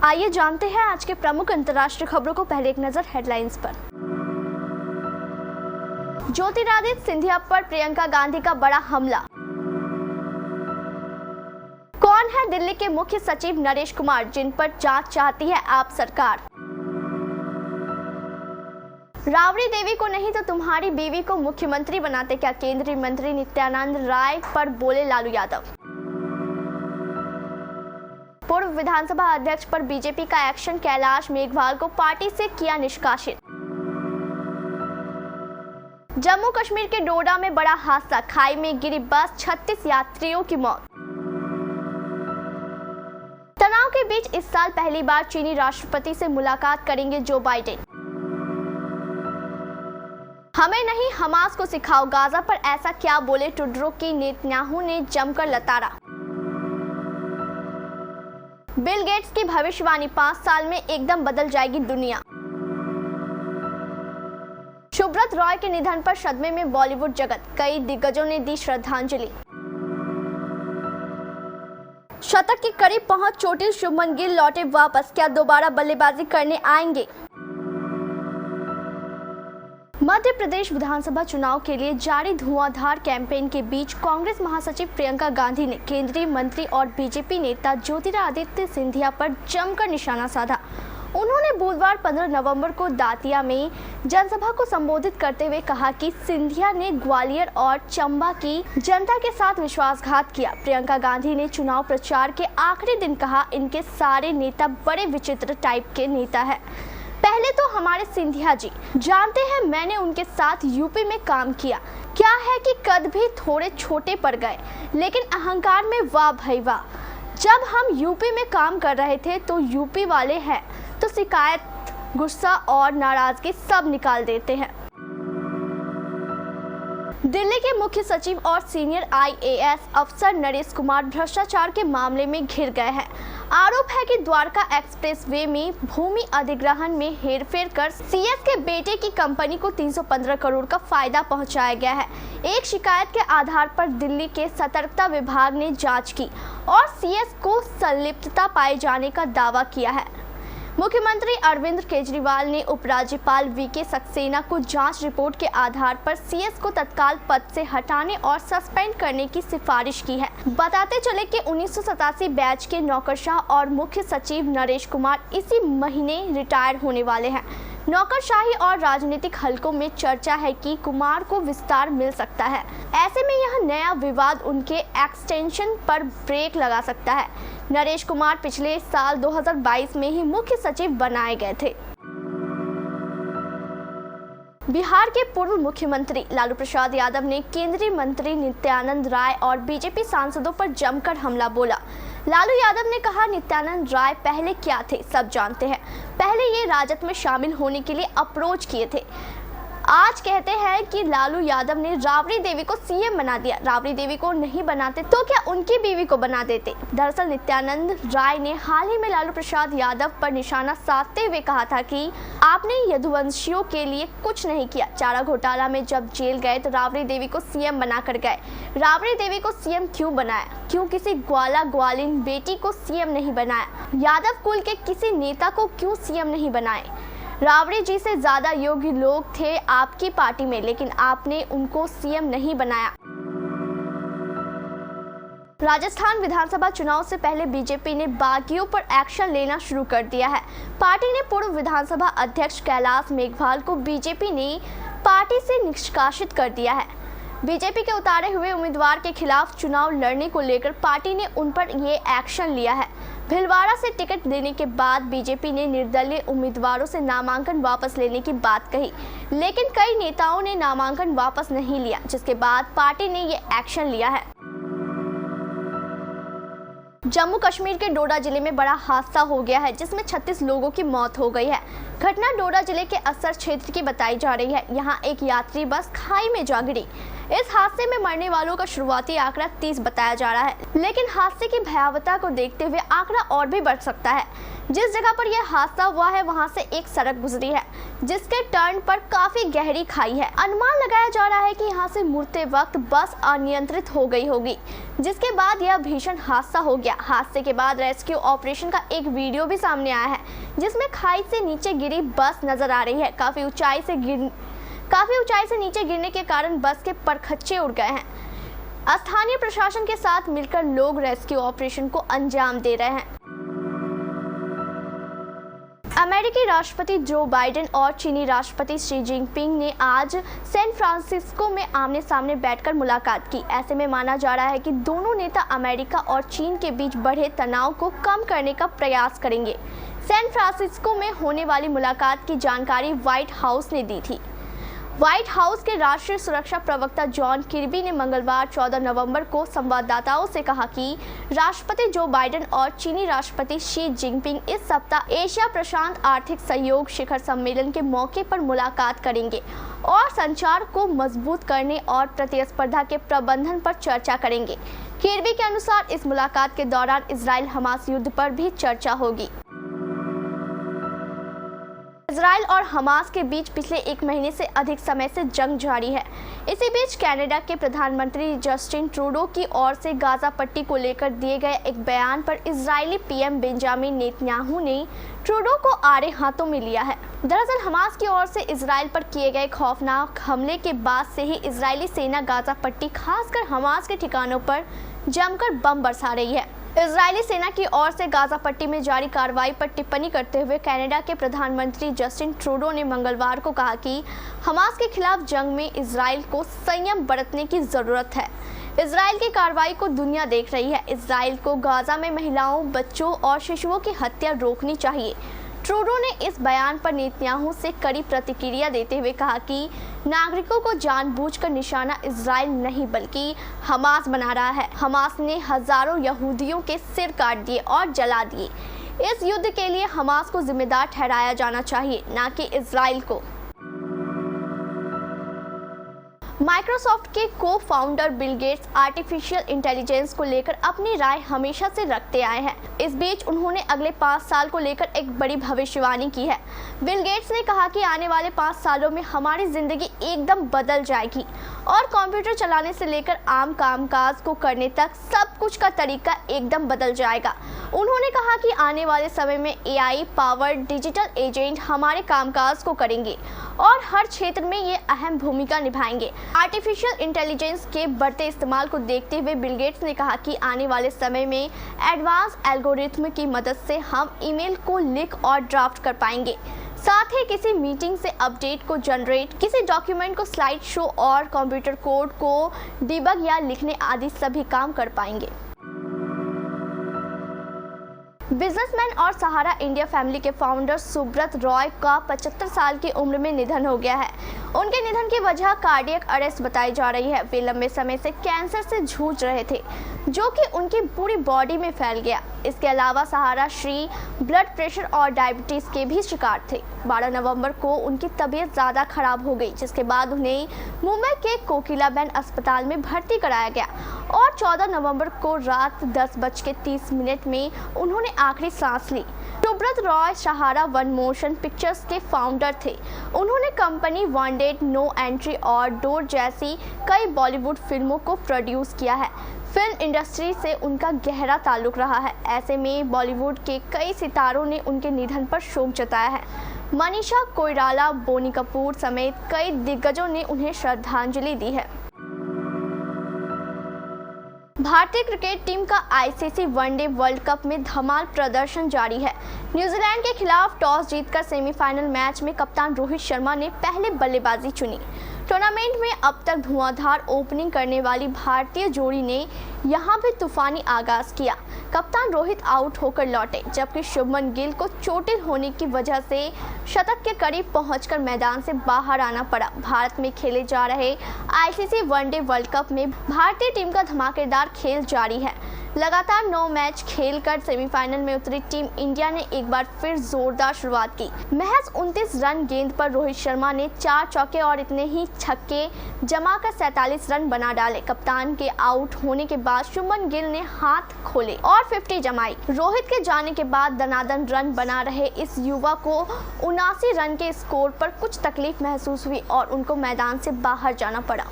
आइए जानते हैं आज के प्रमुख अंतर्राष्ट्रीय खबरों को। पहले एक नजर हेडलाइंस पर। ज्योतिरादित्य सिंधिया पर प्रियंका गांधी का बड़ा हमला। कौन है दिल्ली के मुख्य सचिव नरेश कुमार, जिन पर जांच चाहती है आप सरकार। राबड़ी देवी को नहीं तो तुम्हारी बीवी को मुख्यमंत्री बनाते क्या, केंद्रीय मंत्री नित्यानंद राय पर बोले लालू यादव। पूर्व विधानसभा अध्यक्ष पर बीजेपी का एक्शन, कैलाश मेघवाल को पार्टी से किया निष्कासित। जम्मू कश्मीर के डोडा में बड़ा हादसा, खाई में गिरी बस, 36 यात्रियों की मौत। तनाव के बीच इस साल पहली बार चीनी राष्ट्रपति से मुलाकात करेंगे जो बाइडेन। हमें नहीं हमास को सिखाओ, गाजा पर ऐसा क्या बोले ट्रूडो की नेतन्याहू ने जमकर लताड़ा। बिल गेट्स की भविष्यवाणी, 5 साल में एकदम बदल जाएगी दुनिया। सुब्रत रॉय के निधन पर सदमे में बॉलीवुड जगत, कई दिग्गजों ने दी श्रद्धांजलि। शतक के करीब पहुंच चोटिल शुभमन गिल लौटे वापस, क्या दोबारा बल्लेबाजी करने आएंगे। मध्य प्रदेश विधानसभा चुनाव के लिए जारी धुआंधार कैंपेन के बीच कांग्रेस महासचिव प्रियंका गांधी ने केंद्रीय मंत्री और बीजेपी नेता ज्योतिरादित्य सिंधिया पर जमकर निशाना साधा। उन्होंने बुधवार 15 नवंबर को दातिया में जनसभा को संबोधित करते हुए कहा कि सिंधिया ने ग्वालियर और चंबा की जनता के साथ विश्वासघात किया। प्रियंका गांधी ने चुनाव प्रचार के आखिरी दिन कहा, इनके सारे नेता बड़े विचित्र टाइप के नेता है। पहले तो हमारे सिंधिया जी जानते हैं, मैंने उनके साथ यूपी में काम किया। क्या है कि कद भी थोड़े छोटे पड़ गए, लेकिन अहंकार में वाह भाई वाह। जब हम यूपी में काम कर रहे थे तो यूपी वाले हैं तो शिकायत, गुस्सा और नाराजगी सब निकाल देते हैं। दिल्ली के मुख्य सचिव और सीनियर IAS अफसर नरेश कुमार भ्रष्टाचार के मामले में घिर गए हैं। आरोप है कि द्वारका एक्सप्रेसवे में भूमि अधिग्रहण में हेरफेर कर CS के बेटे की कंपनी को 315 करोड़ का फायदा पहुंचाया गया है। एक शिकायत के आधार पर दिल्ली के सतर्कता विभाग ने जांच की और CS को संलिप्तता पाए जाने का दावा किया है। मुख्यमंत्री अरविंद केजरीवाल ने उपराज्यपाल VK सक्सेना को जांच रिपोर्ट के आधार पर CS को तत्काल पद से हटाने और सस्पेंड करने की सिफारिश की है। बताते चले कि 1987 बैच के नौकरशाह और मुख्य सचिव नरेश कुमार इसी महीने रिटायर होने वाले हैं। नौकरशाही और राजनीतिक हलकों में चर्चा है कि कुमार को विस्तार मिल सकता है। ऐसे में यह नया विवाद उनके एक्सटेंशन पर ब्रेक लगा सकता है। नरेश कुमार पिछले साल 2022 में ही मुख्य सचिव बनाए गए थे। बिहार के पूर्व मुख्यमंत्री लालू प्रसाद यादव ने केंद्रीय मंत्री नित्यानंद राय और बीजेपी सांसदों पर जमकर हमला बोला। लालू यादव ने कहा, नित्यानंद राय पहले क्या थे सब जानते हैं। पहले ये राजद में शामिल होने के लिए अप्रोच किए थे। आज कहते हैं कि लालू यादव ने राबड़ी देवी को CM बना दिया। राबड़ी देवी को नहीं बनाते तो क्या उनकी बीवी को बना देते। दरअसल नित्यानंद राय ने हाल ही में लालू प्रसाद यादव पर निशाना साधते हुए कहा था कि आपने यदुवंशियों के लिए कुछ नहीं किया। चारा घोटाला में जब जेल गए तो राबड़ी देवी को CM बनाकर गए। राबड़ी देवी को CM क्यों बनाया, क्यों किसी ग्वाला ग्वालिन बेटी को CM नहीं बनाया। यादव कुल के किसी नेता को क्यों CM नहीं बनाए। राबड़ी जी से ज्यादा योग्य लोग थे आपकी पार्टी में, लेकिन आपने उनको CM नहीं बनाया। राजस्थान विधानसभा चुनाव से पहले बीजेपी ने बागियों पर एक्शन लेना शुरू कर दिया है। पार्टी ने पूर्व विधानसभा अध्यक्ष कैलाश मेघवाल को बीजेपी ने पार्टी से निष्कासित कर दिया है। बीजेपी के उतारे हुए उम्मीदवार के खिलाफ चुनाव लड़ने को लेकर पार्टी ने उन पर ये एक्शन लिया है। भिलवाड़ा से टिकट देने के बाद बीजेपी ने निर्दलीय उम्मीदवारों से नामांकन वापस लेने की बात कही, लेकिन कई नेताओं ने नामांकन वापस नहीं लिया, जिसके बाद पार्टी ने ये एक्शन लिया है। जम्मू कश्मीर के डोडा जिले में बड़ा हादसा हो गया है, जिसमें 36 लोगों की मौत हो गई है। घटना डोडा जिले के असर क्षेत्र की बताई जा रही है। यहाँ एक यात्री बस खाई में जा गिरी। इस हादसे में मरने वालों का शुरुआती आंकड़ा 30 बताया जा रहा है, लेकिन हादसे की भयावहता को देखते हुए आंकड़ा और भी बढ़ सकता है। जिस जगह पर यह हादसा हुआ है वहां से एक सड़क गुजरी है, जिसके टर्न पर काफी गहरी खाई है। अनुमान लगाया जा रहा है कि यहाँ से मुड़ते वक्त बस अनियंत्रित हो गई होगी, जिसके बाद यह भीषण हादसा हो गया। हादसे के बाद रेस्क्यू ऑपरेशन का एक वीडियो भी सामने आया है, जिसमें खाई से नीचे गिरी बस नजर आ रही है। काफी ऊंचाई से नीचे गिरने के कारण बस के परखच्चे उड़ गए हैं। स्थानीय प्रशासन के साथ मिलकर लोग रेस्क्यू ऑपरेशन को अंजाम दे रहे हैं। अमेरिकी राष्ट्रपति जो बाइडेन और चीनी राष्ट्रपति शी जिनपिंग ने आज सैन फ्रांसिस्को में आमने सामने बैठकर मुलाकात की। ऐसे में माना जा रहा है कि दोनों नेता अमेरिका और चीन के बीच बढ़े तनाव को कम करने का प्रयास करेंगे। सैन फ्रांसिस्को में होने वाली मुलाकात की जानकारी व्हाइट हाउस ने दी थी। व्हाइट हाउस के राष्ट्रीय सुरक्षा प्रवक्ता जॉन किर्बी ने मंगलवार 14 नवंबर को संवाददाताओं से कहा कि राष्ट्रपति जो बाइडेन और चीनी राष्ट्रपति शी जिनपिंग इस सप्ताह एशिया प्रशांत आर्थिक सहयोग शिखर सम्मेलन के मौके पर मुलाकात करेंगे और संचार को मजबूत करने और प्रतिस्पर्धा के प्रबंधन पर चर्चा करेंगे। किर्बी के अनुसार इस मुलाकात के दौरान इजराइल हमास युद्ध पर भी चर्चा होगी। इजराइल और हमास के बीच पिछले एक महीने से अधिक समय से जंग जारी है। इसी बीच कनाडा के प्रधानमंत्री जस्टिन ट्रूडो की ओर से गाजा पट्टी को लेकर दिए गए एक बयान पर इजरायली पीएम बेंजामिन नेतन्याहू ने ट्रूडो को आड़े हाथों में लिया है। दरअसल हमास की ओर से इजराइल पर किए गए खौफनाक हमले के बाद से ही इजरायली सेना गाजा पट्टी खासकर हमास के ठिकानों पर जमकर बम बरसा रही है। इजरायली सेना की ओर से गाजा पट्टी में जारी कार्रवाई पर टिप्पणी करते हुए कनाडा के प्रधानमंत्री जस्टिन ट्रूडो ने मंगलवार को कहा कि हमास के खिलाफ जंग में इजराइल को संयम बरतने की जरूरत है। इजराइल की कार्रवाई को दुनिया देख रही है। इजराइल को गाजा में महिलाओं, बच्चों और शिशुओं की हत्या रोकनी चाहिए। ट्रूडो ने इस बयान पर नेतन्याहू से कड़ी प्रतिक्रिया देते हुए कहा कि नागरिकों को जानबूझकर निशाना इजराइल नहीं बल्कि हमास बना रहा है। हमास ने हजारों यहूदियों के सिर काट दिए और जला दिए। इस युद्ध के लिए हमास को जिम्मेदार ठहराया जाना चाहिए, न कि इजराइल को। माइक्रोसॉफ्ट के cofounder Bill Gates artificial intelligence को लेकर अपनी राय हमेशा से रखते आए हैं। इस बीच उन्होंने अगले 5 साल को लेकर एक बड़ी भविष्यवाणी की है। बिल गेट्स ने कहा कि आने वाले 5 सालों में हमारी जिंदगी एकदम बदल जाएगी और कंप्यूटर चलाने से लेकर आम कामकाज को करने तक सब कुछ का तरीका एकदम बदल जाएगा। उन्होंने कहा कि आने वाले समय में AI पावर्ड डिजिटल एजेंट हमारे कामकाज को करेंगे और हर क्षेत्र में ये अहम भूमिका निभाएंगे। आर्टिफिशियल इंटेलिजेंस के बढ़ते इस्तेमाल को देखते हुए बिल गेट्स ने कहा कि आने वाले समय में एडवांस एल्गोरिथम की मदद से हम ईमेल को लिख और ड्राफ्ट कर पाएंगे, साथ ही किसी मीटिंग से अपडेट को जनरेट, किसी डॉक्यूमेंट को स्लाइड शो और कंप्यूटर कोड को डिबग या लिखने आदि सभी काम कर पाएंगे। बिजनेसमैन और सहारा इंडिया फैमिली के फाउंडर सुब्रत रॉय का 75 साल की उम्र में निधन हो गया है। उनके निधन की वजह कार्डियक अरेस्ट बताई जा रही है। वे लंबे समय से कैंसर से जूझ रहे थे, जो कि उनकी पूरी बॉडी में फैल गया। इसके अलावा सहारा श्री ब्लड प्रेशर और डायबिटीज के भी शिकार थे। 12 नवंबर को उनकी तबीयत ज़्यादा खराब हो गई, जिसके बाद उन्हें मुंबई के कोकिलाबेन अस्पताल में भर्ती कराया गया और 14 नवंबर को रात 10:30 में उन्होंने आखिरी सांस ली। सुब्रत रॉय सहारा वन मोशन पिक्चर्स के फाउंडर थे। उन्होंने कंपनी वांटेड, नो एंट्री और डोर जैसी कई बॉलीवुड फिल्मों को प्रोड्यूस किया है। फिल्म इंडस्ट्री से उनका गहरा ताल्लुक रहा है। ऐसे में बॉलीवुड के कई सितारों ने उनके निधन पर शोक जताया है। मनीषा कोइराला, बोनी कपूर समेत कई दिग्गजों ने उन्हें श्रद्धांजलि दी है। भारतीय क्रिकेट टीम का ICC वनडे वर्ल्ड कप में धमाल प्रदर्शन जारी है। न्यूजीलैंड के खिलाफ टॉस जीतकर सेमीफाइनल मैच में कप्तान रोहित शर्मा ने पहले बल्लेबाजी चुनी। टूर्नामेंट में अब तक धुआंधार ओपनिंग करने वाली भारतीय जोड़ी ने यहां भी तूफानी आगाज किया। कप्तान रोहित आउट होकर लौटे, जबकि शुभमन गिल को चोटिल होने की वजह से शतक के करीब पहुंचकर मैदान से बाहर आना पड़ा। भारत में खेले जा रहे ICC वनडे वर्ल्ड कप में भारतीय टीम का धमाकेदार खेल जारी है। लगातार 9 मैच खेलकर सेमीफाइनल में उतरी टीम इंडिया ने एक बार फिर जोरदार शुरुआत की। महज 29 रन गेंद पर रोहित शर्मा ने 4 चौके और इतने ही छक्के जमाकर 47 रन बना डाले। कप्तान के आउट होने के बाद शुभमन गिल ने हाथ खोले और 50 जमाई। रोहित के जाने के बाद दनादन रन बना रहे इस युवा को 79 रन के स्कोर पर कुछ तकलीफ महसूस हुई और उनको मैदान से बाहर जाना पड़ा।